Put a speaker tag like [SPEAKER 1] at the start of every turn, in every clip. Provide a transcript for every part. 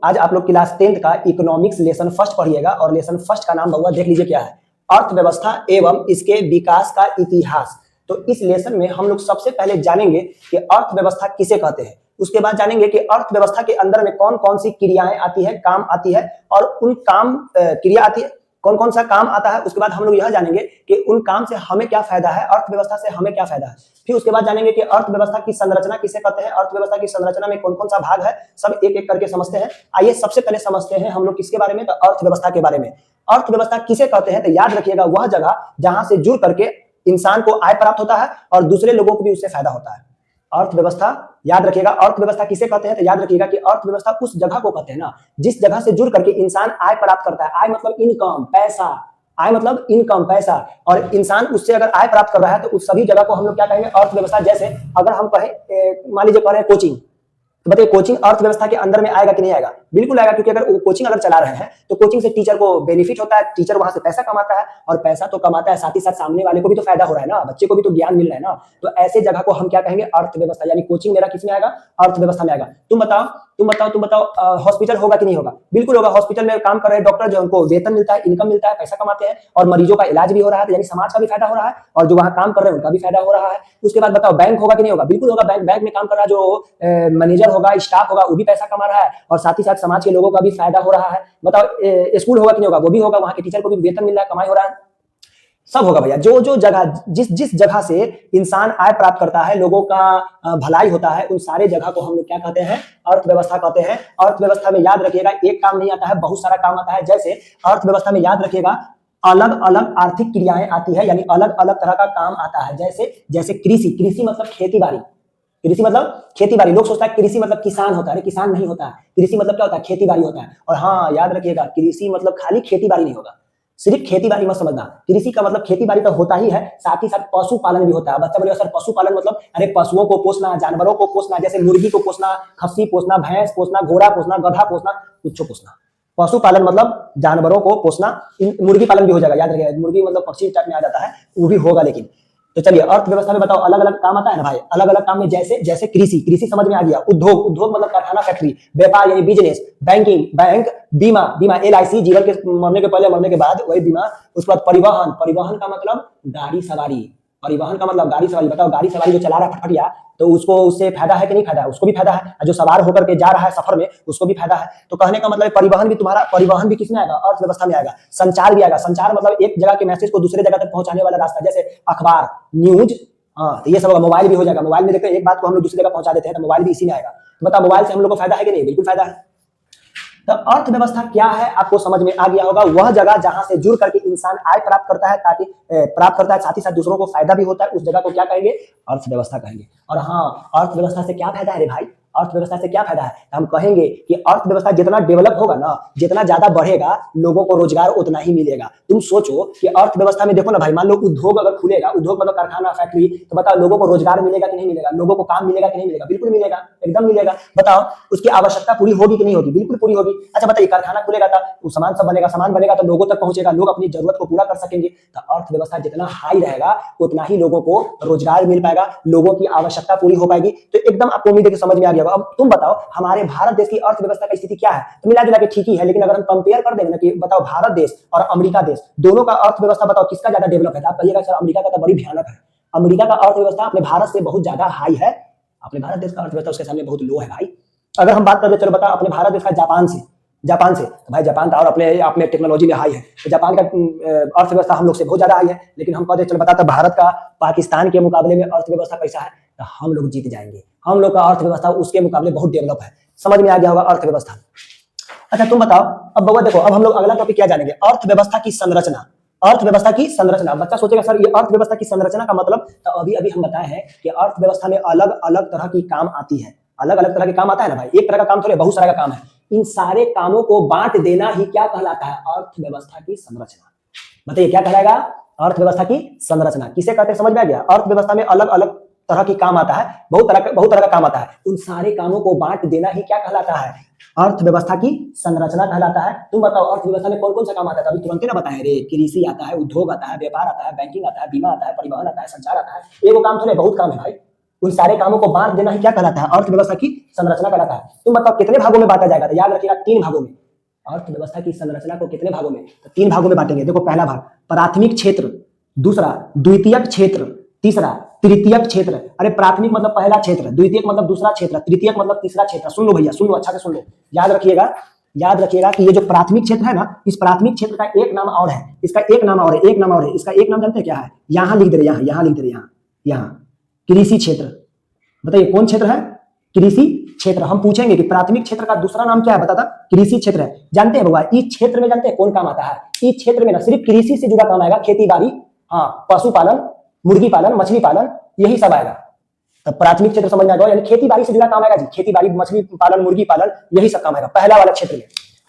[SPEAKER 1] आज आप लोग क्लास 10th का इकोनॉमिक्स लेसन फर्स्ट पढ़िएगा और लेसन फर्स्ट का नाम बउआ देख लीजिए क्या है, अर्थव्यवस्था एवं इसके विकास का इतिहास। तो इस लेसन में हम लोग सबसे पहले जानेंगे कि अर्थव्यवस्था किसे कहते हैं, उसके बाद जानेंगे कि अर्थव्यवस्था के अंदर में कौन कौन सी क्रियाएं आती है, काम आती है, और उन काम क्रिया आती है, कौन कौन सा काम आता है। उसके बाद हम लोग यह जानेंगे कि उन काम से हमें क्या फायदा है, अर्थव्यवस्था से हमें क्या फायदा है। फिर उसके बाद जानेंगे कि अर्थव्यवस्था की संरचना किसे कहते हैं, अर्थव्यवस्था की संरचना में कौन कौन सा भाग है, सब एक एक करके समझते हैं। आइए सबसे पहले समझते हैं हम लोग किसके बारे में, तो अर्थव्यवस्था के बारे में। अर्थव्यवस्था किसे कहते हैं, तो याद रखिएगा वह जगह जहां से जुड़ करके इंसान को आय प्राप्त होता है और दूसरे लोगों को भी उससे फायदा होता है। अर्थव्यवस्था याद रखिएगा, अर्थव्यवस्था किसे कहते हैं, तो याद रखिएगा कि अर्थव्यवस्था उस जगह को कहते हैं ना जिस जगह से जुड़ करके इंसान आय प्राप्त करता है। आय मतलब इनकम, पैसा, आय मतलब इनकम, पैसा, और इंसान उससे अगर आय प्राप्त कर रहा है तो उस सभी जगह को हम लोग क्या कहेंगे, अर्थव्यवस्था। जैसे अगर हम कहें, मान लीजिए कह रहे हैं कोचिंग, तो बताइए कोचिंग अर्थव्यवस्था के अंदर में आएगा कि नहीं आएगा? बिल्कुल आएगा, क्योंकि अगर कोचिंग अगर चला रहे हैं तो कोचिंग से टीचर को बेनिफिट होता है, टीचर वहां से पैसा कमाता है, और पैसा तो कमाता है, साथ ही साथ सामने वाले को भी तो फायदा हो रहा है ना, बच्चे को भी तो ज्ञान मिल रहा है ना। तो ऐसे जगह को हम क्या कहेंगे, अर्थव्यवस्था। यानी कोचिंग मेरा किस में आएगा, अर्थव्यवस्था में आएगा। तुम बताओ हॉस्पिटल होगा कि नहीं होगा? बिल्कुल होगा। हॉस्पिटल में काम कर रहे डॉक्टर जो उनको वेतन मिलता है, इनकम मिलता है, पैसा कमाते हैं, और मरीजों का इलाज भी हो रहा है, तो यानी समाज का भी फायदा हो रहा है, और जो वहां काम कर रहे हैं उनका भी फायदा हो रहा है। उसके बाद बताओ बैंक होगा कि नहीं होगा? बिल्कुल होगा। बैंक में काम कर रहा जो मैनेजर होगा, स्टाफ होगा, वो भी पैसा कमा रहा है, और साथ ही साथ समाज के लोगों का भी फायदा हो रहा है। बताओ स्कूल होगा कि नहीं होगा? वो भी होगा, वहां के टीचर को भी वेतन मिल रहा है, कमाई हो रहा है, सब होगा भैया। जो जो जगह जिस जगह से इंसान आय प्राप्त करता है, लोगों का भलाई होता है, उन सारे जगह को हम लोग क्या कहते हैं, अर्थव्यवस्था कहते हैं। अर्थव्यवस्था में याद रखिएगा एक काम नहीं आता है, बहुत सारा काम आता है। जैसे अर्थव्यवस्था में याद रखिएगा अलग अलग आर्थिक क्रियाएं आती है, यानी अलग अलग तरह का काम आता है। जैसे कृषि मतलब खेती बाड़ी। कृषि मतलब खेती बाड़ी। लोग सोचता है कृषि मतलब किसान होता है, किसान नहीं होता है। कृषि मतलब क्या होता है, खेती बाड़ी होता है। और हाँ याद रखिएगा, कृषि मतलब खाली खेती बाड़ी नहीं होगा, सिर्फ खेती बाड़ी मत समझना। कृषि का मतलब खेती बाड़ी तो होता ही है, साथ ही साथ पशुपालन भी होता है। बच्चा बोलेगा सर पशुपालन मतलब अरे पशुओं को पोसना, जानवरों को पोसना, जैसे मुर्गी को पोसना, खस्सी पोसना, भैंस पोसना, घोड़ा पोसना, गधा पोसना, कुछ पोसना। पशुपालन मतलब जानवरों को पोसना। मुर्गी पालन भी हो जाएगा, याद रखिएगा। मुर्गी मतलब पक्षी टाइप में आ जाता है, वो भी होगा। लेकिन तो चलिए अर्थव्यवस्था में बताओ अलग अलग काम आता है ना भाई। अलग अलग काम में जैसे कृषि समझ में आ गया। उद्योग मतलब कारखाना, फैक्ट्री। व्यापार यानी बिजनेस। बैंक। बीमा LIC, जीवन के मरने के पहले मरने के बाद वही बीमा। उसके बाद परिवहन का मतलब गाड़ी सवारी। परिवहन का मतलब गाड़ी सवारी। बताओ गाड़ी सवारी जो चला रहा है फटफटिया, तो उसको उससे फायदा है कि नहीं फायदा है? उसको भी फायदा है। जो सवार होकर के जा रहा है सफर में, उसको भी फायदा है। तो कहने का मतलब परिवहन भी किसमें आएगा, अर्थव्यवस्था में आएगा। संचार भी आएगा। संचार मतलब एक जगह के मैसेज को दूसरे जगह तक पहुंचाने वाला रास्ता, जैसे अखबार, न्यूज। हाँ तो ये सब होगा। मोबाइल भी हो जाएगा। मोबाइल में देखो एक बात को हम लोग दूसरी जगह पहुंचा देते हैं, तो मोबाइल भी इसी में आएगा। तो बताओ मोबाइल से हम लोग को फायदा है कि नहीं? बिल्कुल फायदा है। तो अर्थव्यवस्था क्या है आपको समझ में आ गया होगा। वह जगह जहां से जुड़ करके इंसान आय प्राप्त करता है, साथ ही साथ दूसरों को फायदा भी होता है, उस जगह को क्या कहेंगे, अर्थव्यवस्था कहेंगे। और हाँ, अर्थव्यवस्था से क्या फायदा है रे भाई? अर्थव्यवस्था से क्या फायदा है? हम कहेंगे कि अर्थव्यवस्था जितना डेवलप होगा ना, जितना ज्यादा बढ़ेगा, लोगों को रोजगार उतना ही मिलेगा। तुम सोचो कि अर्थव्यवस्था में देखो ना भाई, मान लो उद्योग अगर खुलेगा, उद्योग मतलब कारखाना, फैक्ट्री, तो बताओ लोगों को रोजगार मिलेगा कि नहीं मिलेगा? लोगों को काम मिलेगा कि नहीं मिलेगा? बिल्कुल मिलेगा, एकदम मिलेगा। बताओ उसकी आवश्यकता पूरी होगी कि नहीं होगी? बिल्कुल पूरी होगी। अच्छा बताइए, कारखाना खुलेगा तो सामान सब बनेगा, सामान बनेगा तो लोगों तक पहुंचेगा, लोग अपनी जरूरत को पूरा कर सकेंगे। तो अर्थव्यवस्था जितना हाई रहेगा उतना ही लोगों को रोजगार मिल पाएगा, लोगों की आवश्यकता पूरी हो पाएगी। तो एकदम आपको उम्मीद है कि समझ में आ गया होगा। अब तुम बताओ हमारे भारत देश की अर्थव्यवस्था की स्थिति क्या है? तो मिला जुला के ठीक ही है, लेकिन अगर हम कंपेयर कर देंगे ना कि बताओ भारत देश और अमेरिका देश, दोनों का अर्थव्यवस्था बताओ किसका ज्यादा डेवलप है? आप कहिएगा सर अमेरिका का तो बड़ी भयानक है। अमेरिका का अर्थव्यवस्था अपने भारत से बहुत ज्यादा हाई है, अपने भारत देश का अर्थव्यवस्था उसके सामने बहुत लो है भाई। अगर हम बात करें, चलो बताओ अपने भारत देश का जापान से तो भाई जापान तो और अपने टेक्नोलॉजी में हाई है, तो जापान का अर्थव्यवस्था हम लोग से बहुत ज्यादा हाई है। लेकिन हम कहते चलो बताते भारत का पाकिस्तान के मुकाबले में अर्थव्यवस्था कैसा है, तो हम लोग जीत जाएंगे। हम लोग का अर्थव्यवस्था उसके मुकाबले बहुत डेवलप है। समझ में आ गया होगा अर्थव्यवस्था। अच्छा तुम बताओ, अब बउआ देखो, अब हम लोग अगला टॉपिक क्या जानेंगे, अर्थव्यवस्था की संरचना। अर्थव्यवस्था की संरचना। बच्चा सोचेगा सर ये अर्थव्यवस्था की संरचना का मतलब, तो अभी हम बताए हैं कि अर्थव्यवस्था में अलग अलग तरह की काम आती है। अलग अलग तरह के काम आता है ना भाई, एक तरह का काम थोड़े, बहुत सारा का काम है। इन सारे कामों को बांट देना ही क्या कहलाता है, अर्थव्यवस्था की संरचना। बताइए क्या कहलाएगा, अर्थव्यवस्था की संरचना। किसे कहते हैं समझ में आ गया? अर्थव्यवस्था में अलग अलग तरह की काम आता है, बहुत तरह का काम आता है। उन सारे कामों को बांट देना ही क्या कहलाता है, अर्थव्यवस्था की संरचना कहलाता है। तुम बताओ अर्थव्यवस्था में कौन कौन सा काम आता है? अभी तुरंत ही ना बताए रे, कृषि आता है, उद्योग आता है, व्यापार आता है, बैंकिंग आता है, बीमा आता है, परिवहन आता है, संचार आता है। एगो काम थोड़े, बहुत काम है भाई। उन सारे कामों को बांट देना ही क्या कहलाता है? अर्थव्यवस्था की संरचना कहलाता है। तुम बताओ कितने भागों में बांटा जाएगा? तो याद रखिएगा 3 भागों में। अर्थव्यवस्था की संरचना को कितने भागों में? तो 3 भागों में बांटेंगे। देखो पहला भाग प्राथमिक क्षेत्र, दूसरा द्वितीयक क्षेत्र, तीसरा तृतीयक क्षेत्र। अरे प्राथमिक मतलब पहला क्षेत्र, द्वितीयक मतलब दूसरा क्षेत्र, तृतीयक मतलब तीसरा क्षेत्र। सुन लो भैया, सुन लो, अच्छा से सुन लो। याद रखिएगा कि ये जो प्राथमिक क्षेत्र है ना, इस प्राथमिक क्षेत्र का एक नाम और है, इसका एक नाम और है, एक नाम और है। इसका एक नाम जानते हैं क्या है? यहां लिख दे रहे, यहां लिख दे रहे, यहां कृषि क्षेत्र। बताइए कौन क्षेत्र है? कृषि क्षेत्र। हम पूछेंगे कि प्राथमिक क्षेत्र का दूसरा नाम क्या है? बता, कृषि क्षेत्र है। जानते हैं बाबा, इस क्षेत्र में जानते हैं कौन काम आता है? इस क्षेत्र में ना सिर्फ कृषि से जुड़ा काम आएगा, खेती बाड़ी, हाँ, पशुपालन, मुर्गी पालन, मछली पालन, यही सब आएगा। तो प्राथमिक क्षेत्र समझ में आएगा, यानी खेती बाड़ी से जुड़ा काम आएगा जी, खेती बाड़ी, मछली पालन, मुर्गी पालन, यही सब काम आएगा पहला वाला क्षेत्र में।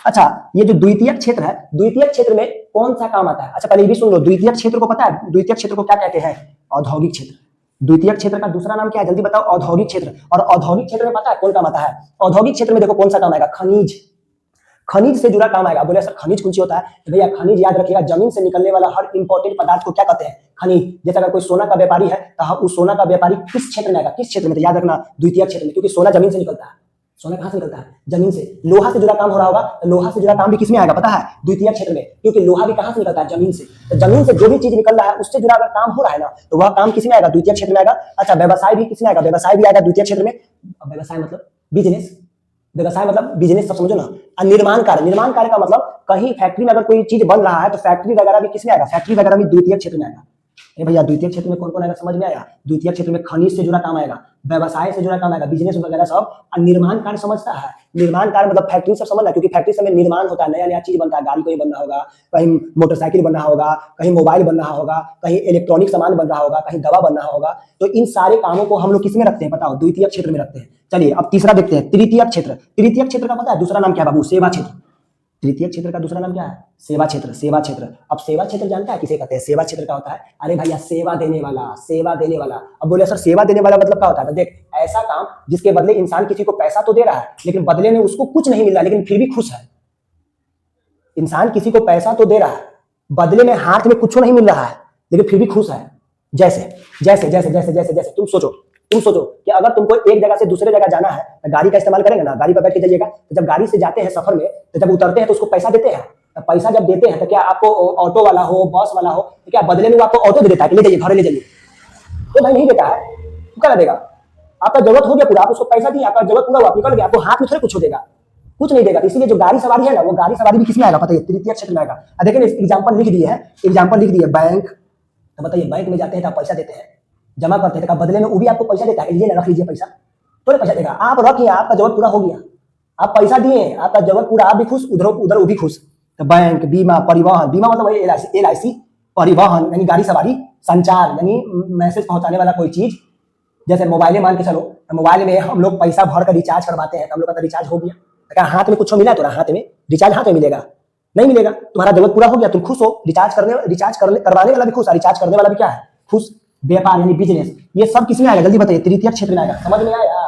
[SPEAKER 1] अच्छा, ये जो द्वितीयक क्षेत्र है, द्वितीयक क्षेत्र में कौन सा काम आता है? अच्छा पहले ये भी सुन लो, द्वितीयक क्षेत्र को पता है? द्वितीयक क्षेत्र को क्या कहते हैं? औद्योगिक क्षेत्र। द्वितीयक क्षेत्र का दूसरा नाम क्या है? जल्दी बताओ। औद्योगिक क्षेत्र। और औद्योगिक क्षेत्र में पता है कौन काम आता है? औद्योगिक क्षेत्र में देखो कौन सा काम आएगा? खनिज। खनिज से जुड़ा काम आएगा। बोले सर खनिज कौन सी होता है? तो भैया खनिज याद रखिएगा, जमीन से निकलने वाला हर इंपॉर्टेंट पदार्थ को क्या कहते हैं? खनिज। जैसे अगर कोई सोना का व्यापारी है तो उस सोना का व्यापारी किस क्षेत्र में आएगा? किस क्षेत्र में? तो याद रखना द्वितीय क्षेत्र में, क्योंकि सोना जमीन से निकलता है। सोना कहां से निकलता है? जमीन से। लोहा से जुड़ा काम हो रहा होगा, तो लोहा से जुड़ा काम भी किसमें आएगा पता है? द्वितीय क्षेत्र में, क्योंकि लोहा भी कहां से निकलता है? जमीन से। तो जमीन से जो भी चीज निकल रहा है उससे जुड़ा अगर काम हो रहा है ना, तो वह काम किसमें आएगा? द्वितीय क्षेत्र में आएगा। अच्छा, व्यवसाय भी किसमें आएगा? व्यवसाय भी आएगा द्वितीय क्षेत्र में। व्यवसाय मतलब बिजनेस, व्यवसाय मतलब बिजनेस, सब समझो ना। निर्माण कार्य, निर्माण कार्य का मतलब कहीं फैक्ट्री में अगर कोई चीज बन रहा है तो फैक्ट्री वगैरह भी किसमें आएगा? फैक्ट्री वगैरह भी द्वितीय क्षेत्र में आएगा। भैया द्वितीय क्षेत्र में कौन कौन आएगा समझ में आया? द्वितीय क्षेत्र में खनिज से जुड़ा काम आएगा, व्यवसाय से जुड़ा काम आएगा, बिजनेस वगैरह सब। और निर्माण कार्य समझता है? निर्माण कार्य मतलब फैक्ट्री सब समझना, क्योंकि फैक्ट्री में निर्माण होता है, नया नया चीज बनता है, गाड़ी कहीं बन रहा होगा, कहीं मोटरसाइकिल बन रहा होगा, कहीं मोबाइल बन रहा होगा, कहीं इलेक्ट्रॉनिक सामान बन रहा होगा, कहीं दवा बन रहा होगा। तो इन सारे कामों को हम लोग किसमें रखते हैं बताओ? द्वितीय क्षेत्र में रखते हैं। चलिए अब तीसरा देखते हैं, तृतीय क्षेत्र। तृतीय क्षेत्र का पता है दूसरा नाम क्या बाबू? सेवा क्षेत्र। तृतीय क्षेत्र का दूसरा नाम क्या है? सेवा क्षेत्र। सेवा क्षेत्र। अब सेवा क्षेत्र जानता है किसे कहते हैं? सेवा क्षेत्र का होता है, अरे भैया सेवा देने वाला, सेवा देने वाला। अब बोले सर सेवा देने वाला मतलब क्या होता है? तो देख, ऐसा काम जिसके बदले इंसान किसी को पैसा तो दे रहा है, लेकिन बदले में उसको कुछ नहीं मिल रहा, लेकिन फिर भी खुश है। इंसान किसी को पैसा तो दे रहा है, बदले में हाथ में कुछ नहीं मिल रहा है, लेकिन फिर भी खुश है। जैसे जैसे जैसे जैसे जैसे जैसे तुम सोचो कि अगर तुमको एक जगह से दूसरे जगह जाना है तो गाड़ी का इस्तेमाल करेंगे ना, गाड़ी पर बैठ के जाइएगा। तो जब गाड़ी से जाते हैं सफर में, तो जब उतरते हैं तो उसको पैसा देते हैं। तो पैसा जब देते हैं तो क्या आपको ऑटो वाला हो, बस वाला हो, तो क्या बदले में वो आपको ऑटो दे देता है कि ले जाइए, घर ले जाइए? तो भाई नहीं देता है। तो क्या देगा? आपका जरूरत हो गया पूरा, आप उसको पैसा दिए, आपका जरूरत पूरा हुआ, निकल गया, आपको हाथ में थोड़े कुछ हो देगा, कुछ नहीं देगा। इसीलिए जो गाड़ी सवारी है ना, वो गाड़ी सवारी भी किसमें आएगा पता है? तृतीय क्षेत्र में आएगा। देखिए एग्जाम्पल लिख दिए है, बैंक। तो बताइए बैंक में जाते हैं तो आप पैसा देते हैं, जमा करते हैं, तो बदले में वो भी आपको पैसा देता है, लीजिए ना, रख लीजिए पैसा, थोड़े पैसा देगा। आप रखिए, आपका जरूरत पूरा हो गया, आप पैसा दिए, आपका जरूरत पूरा, आप भी खुश, उधर उधर वो भी खुश। तो बैंक, बीमा, परिवहन, बीमा मतलब वही LIC, परिवहन यानी गाड़ी सवारी, संचार यानी मैसेज पहुंचाने वाला कोई चीज, जैसे मोबाइल मान के चलो, मोबाइल में हम लोग पैसा भर कर रिचार्ज करवाते हैं, हम लोग का रिचार्ज हो गया, क्या हाथ में कुछ मिला? तो हाथ में रिचार्ज हाथ में मिलेगा? नहीं मिलेगा। तुम्हारा जरूरत पूरा हो गया, तुम खुश हो, रिचार्ज करवाने वाला भी खुश, रिचार्ज करने वाला भी क्या है? खुश। व्यापार यानी बिजनेस, ये सब किसमें आएगा जल्दी बताइए? तृतीय क्षेत्र में आएगा। समझ में आया?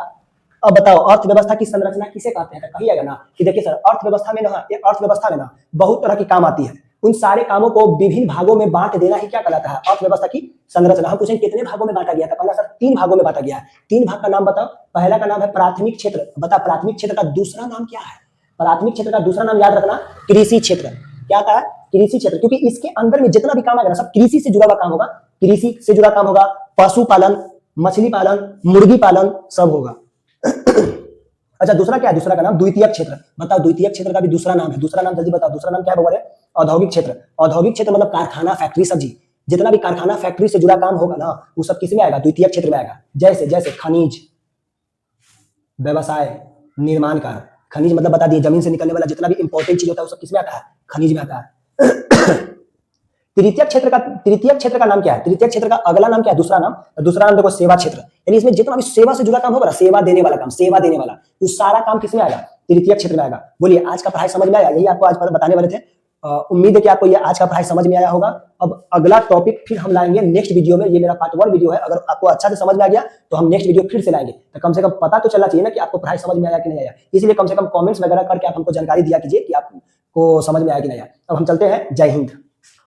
[SPEAKER 1] अब बताओ अर्थव्यवस्था की संरचना किसे कहते हैं? तो कहिएगा ना कि देखिए सर अर्थव्यवस्था में ना बहुत तरह की काम आती है, उन सारे कामों को विभिन्न भागों में बांट देना ही क्या कहलाता है? अर्थव्यवस्था की संरचना। हम पूछेंगे कितने भागों में बांटा गया था? पहला सर 3 भागों में बांटा गया है। 3 भाग का नाम बताओ। पहला का नाम है प्राथमिक क्षेत्र। बता प्राथमिक क्षेत्र का दूसरा नाम क्या है? प्राथमिक क्षेत्र का दूसरा नाम याद रखना, कृषि क्षेत्र। क्या था? कृषि क्षेत्र, क्योंकि इसके अंदर में जितना भी काम आएगा ना, सब कृषि से जुड़ा हुआ काम होगा। कृषि से जुड़ा काम होगा, पशुपालन, मछली पालन, मुर्गी पालन सब होगा। अच्छा दूसरा क्या है? दूसरा का नाम द्वितीय क्षेत्र। बताओ द्वितीय क्षेत्र का भी दूसरा नाम है, दूसरा नाम जल्दी बताओ, दूसरा नाम क्या है? बोले औद्योगिक क्षेत्र। औद्योगिक क्षेत्र मतलब कारखाना, फैक्ट्री, सब्जी, जितना भी कारखाना फैक्ट्री से जुड़ा काम होगा ना, वो सब किसमें आएगा? द्वितीय क्षेत्र में आएगा। जैसे जैसे खनिज, व्यवसाय, निर्माण कार्य। खनिज मतलब बता दिए, जमीन से निकलने वाला जितना भी इंपॉर्टेंट चीज होता है वो सब किसमें आता है? खनिज में आता है। तृतीय क्षेत्र का नाम क्या है? तृतीय क्षेत्र का अगला नाम क्या है? दूसरा नाम देखो सेवा क्षेत्र। यानी इसमें जितना भी सेवा से जुड़ा काम होगा ना, सेवा देने वाला काम, सेवा देने वाला, वो सारा काम किसमें आएगा? तृतीय क्षेत्र में आएगा। बोलिए आज का पढ़ाई समझ में आया? यही आपको आज बताने वाले थे। उम्मीद है कि आपको ये आज का पढ़ाई समझ में आया होगा। अब अगला टॉपिक फिर हम लाएंगे नेक्स्ट वीडियो में। ये मेरा पार्ट 1 वीडियो है, अगर आपको अच्छा से समझ में आ गया तो हम नेक्स्ट वीडियो फिर से लाएंगे। तो कम से कम पता तो चलना चाहिए ना कि आपको पढ़ाई समझ में आया कि नहीं आया। इसलिए कम से कम कमेंट्स वगैरह करके आप हमको जानकारी दिया कीजिए कि आपको समझ में आया कि नहीं आया। अब हम चलते हैं। जय हिंद।